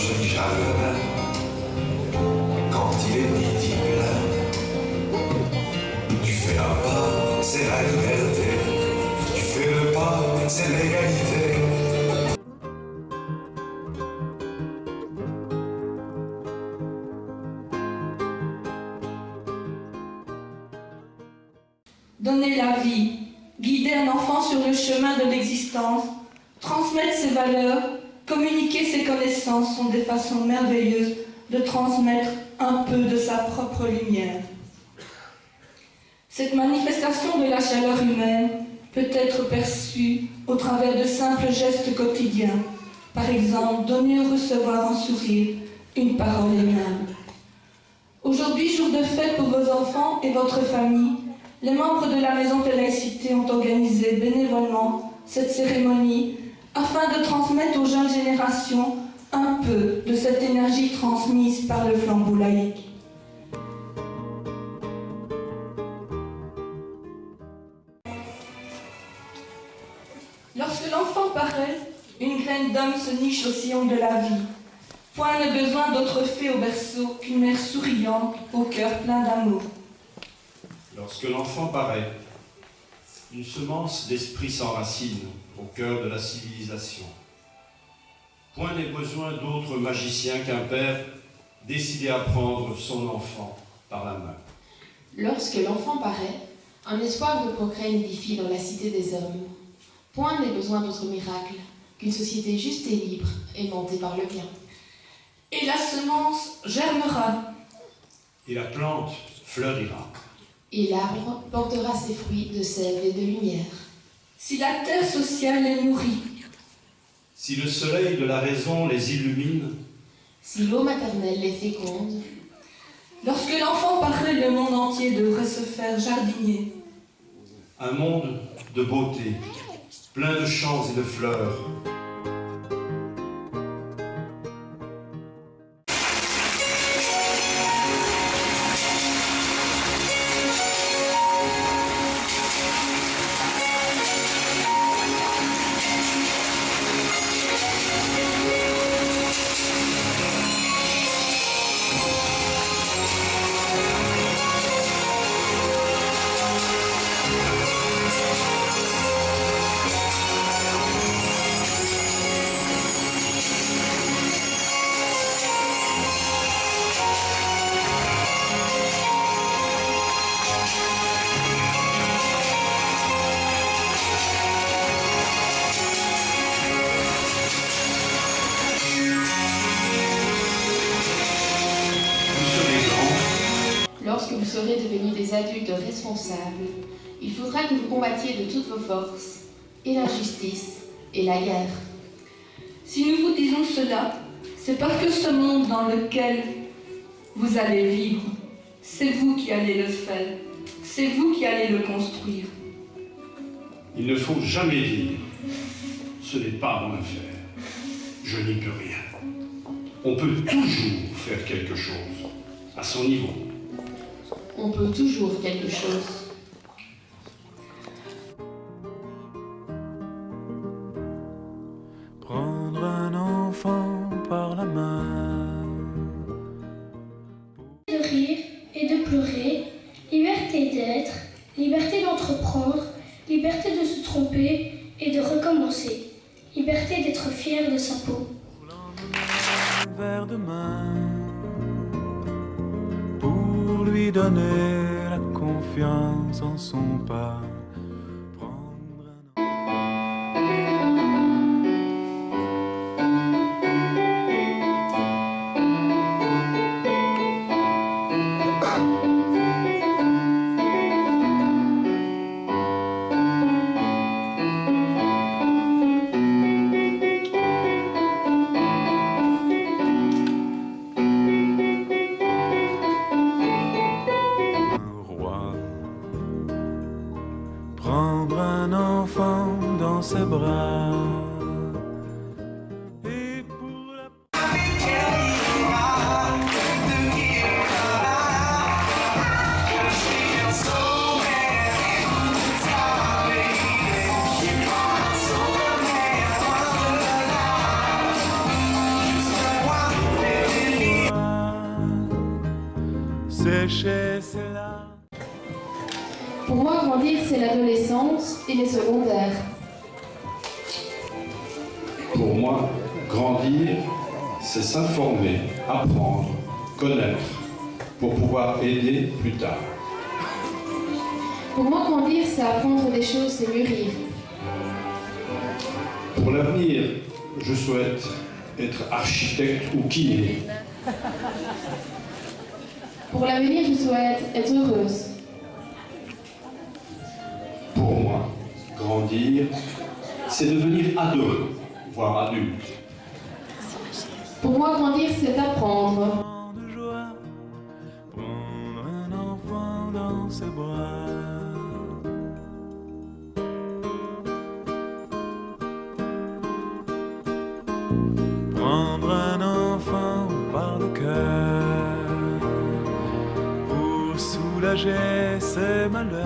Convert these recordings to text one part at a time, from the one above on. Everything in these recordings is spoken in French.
joli jardin, quand il est midi plein, tu fais un pas, c'est la liberté, tu fais le pas, c'est l'égalité. Donner la vie, guider un enfant sur le chemin de l'existence, transmettre ses valeurs, communiquer ses connaissances sont des façons merveilleuses de transmettre un peu de sa propre lumière. Cette manifestation de la chaleur humaine peut être perçue au travers de simples gestes quotidiens. Par exemple, donner ou recevoir un sourire, une parole aimable. Aujourd'hui, jour de fête pour vos enfants et votre famille, les membres de la Maison de laïcité ont organisé bénévolement cette cérémonie afin de transmettre aux jeunes générations un peu de cette énergie transmise par le flambeau laïque. Lorsque l'enfant paraît, une graine d'homme se niche au sillon de la vie. Point ne besoin d'autre fait au berceau qu'une mère souriante, au cœur plein d'amour. Lorsque l'enfant paraît, une semence d'esprit s'enracine au cœur de la civilisation. Point n'est besoin d'autre magicien qu'un père décidé à prendre son enfant par la main. Lorsque l'enfant paraît, un espoir de progrès édifie dans la cité des hommes. Point n'est besoin d'autre miracle qu'une société juste et libre, aimantée par le bien. Et la semence germera. Et la plante fleurira. Et l'arbre portera ses fruits de sève et de lumière. Si la terre sociale est nourrie, si le soleil de la raison les illumine, si l'eau maternelle les féconde, lorsque l'enfant paraît, le monde entier devrait se faire jardinier. Un monde de beauté, plein de champs et de fleurs. Lorsque vous serez devenus des adultes responsables, il faudra que vous combattiez de toutes vos forces, et l'injustice, et la guerre. Si nous vous disons cela, c'est parce que ce monde dans lequel vous allez vivre, c'est vous qui allez le faire, c'est vous qui allez le construire. Il ne faut jamais dire « ce n'est pas mon affaire, je n'y peux rien ». On peut toujours faire quelque chose, à son niveau. On peut toujours quelque chose. Prendre un enfant par la main. De rire et de pleurer, liberté d'être, liberté d'entreprendre, liberté de se tromper et de recommencer, liberté d'être fier de sa peau. Un verre de main pour lui donner la confiance en son pas. sécher ses larmes. Pour moi, grandir, c'est l'adolescence et les secondaires. Pour moi, grandir, c'est s'informer, apprendre, connaître, pour pouvoir aider plus tard. Pour moi, grandir, c'est apprendre des choses et mûrir. Pour l'avenir, je souhaite être architecte ou kiné. Pour l'avenir, je souhaite être heureuse. Pour moi, grandir, c'est devenir ado, voire adulte. Pour moi, grandir, c'est apprendre. De joie, prendre un enfant dans ses bras. Prendre un enfant par le cœur pour soulager ses malheurs,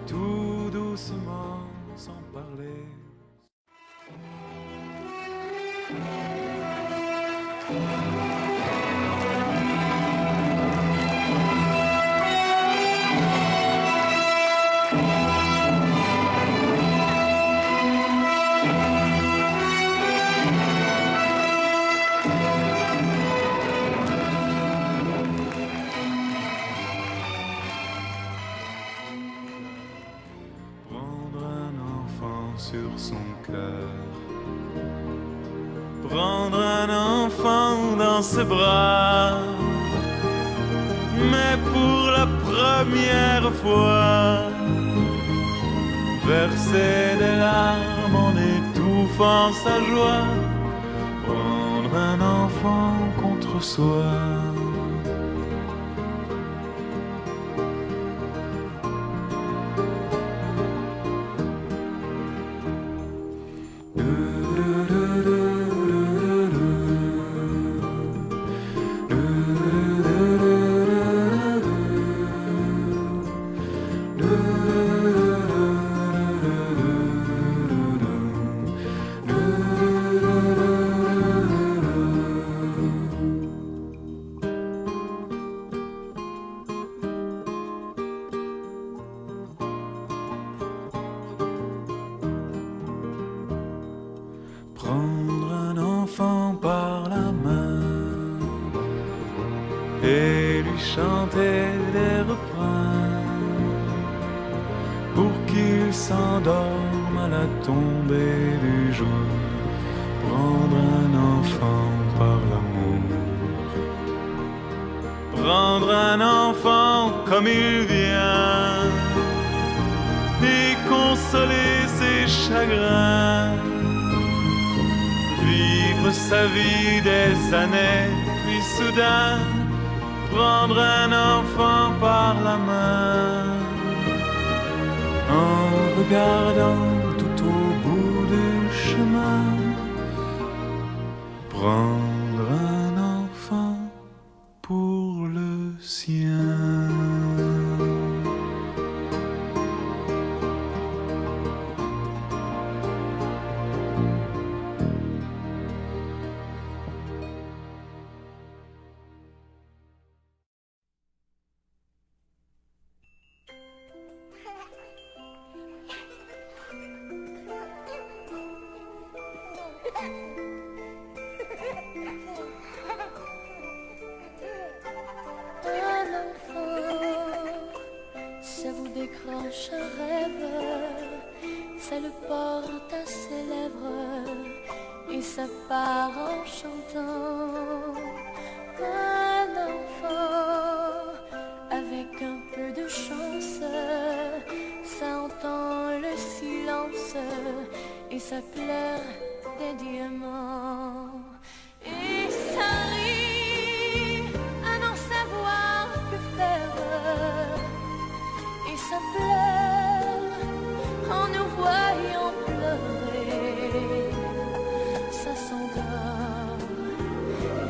tout doucement sans parler. Prendre un enfant sur son cœur, prendre un enfant dans ses bras, mais pour la première fois, verser des larmes en étouffant sa joie, prendre un enfant contre soi. Prendre un enfant par la main et lui chanter des refrains pour qu'il s'endorme à la tombée du jour. Prendre un enfant par l'amour, prendre un enfant comme il vient et consoler ses chagrins. Vivre sa vie des années, puis soudain prendre un enfant par la main, en regardant tout au bout du chemin, prendre un enfant pour le sien. Un enfant, ça vous décroche un rêve, ça le porte à ses lèvres et ça part en chantant. Un enfant, avec un peu de chance, ça entend le silence et ça pleure des diamants. Et ça rit à n'en savoir que faire. Et ça pleure en nous voyant pleurer. Ça s'endort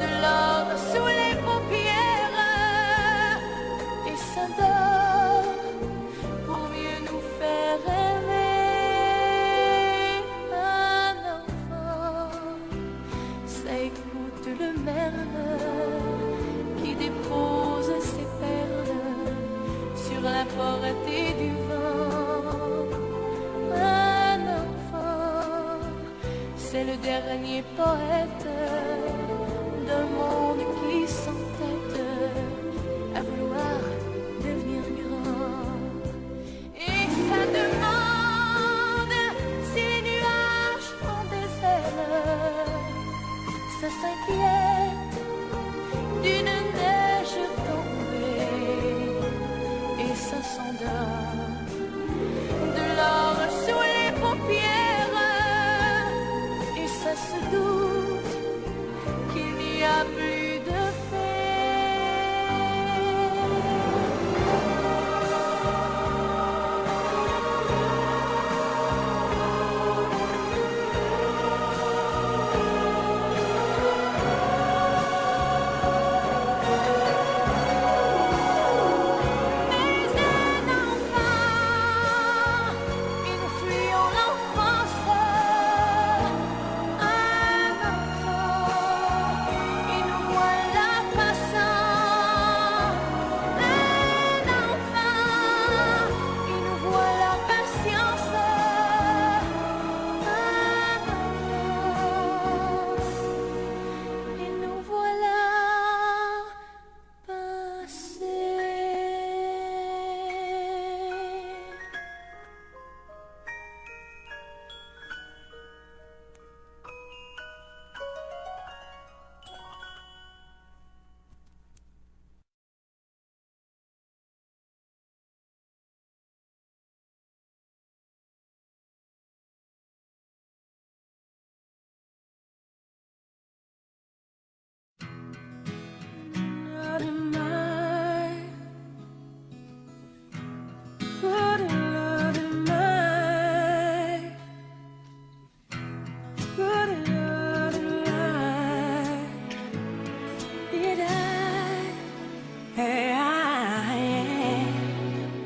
de l'or sous les paupières. Et ça dort pour mieux nous faire rêver. Un enfant, ça écoute le merle qui dépose dernier poète d'un monde qui s'entête à vouloir devenir grand. Et ça demande si les nuages ont des ailes, ça s'inquiète d'une neige tombée et ça s'endort de l'or sous les paupières et ça se doute qu'il n'y a plus de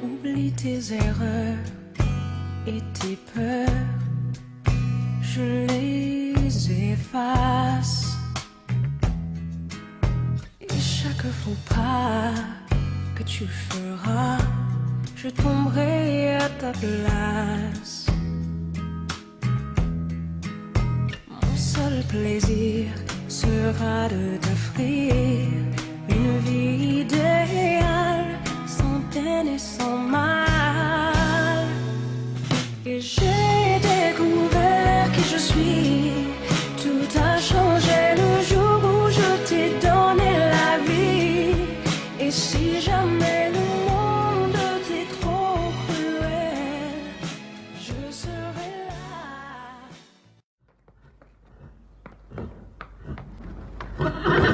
Oublie tes erreurs et tes peurs, je les efface. Et chaque faux pas que tu feras, je tomberai à ta place. Mon seul plaisir sera de t'offrir une vie idéale, sans peine et sans mal. Et j'ai découvert qui je suis. Tout a changé le jour où je t'ai donné la vie. Et si jamais le monde t'est trop cruel, je serai là.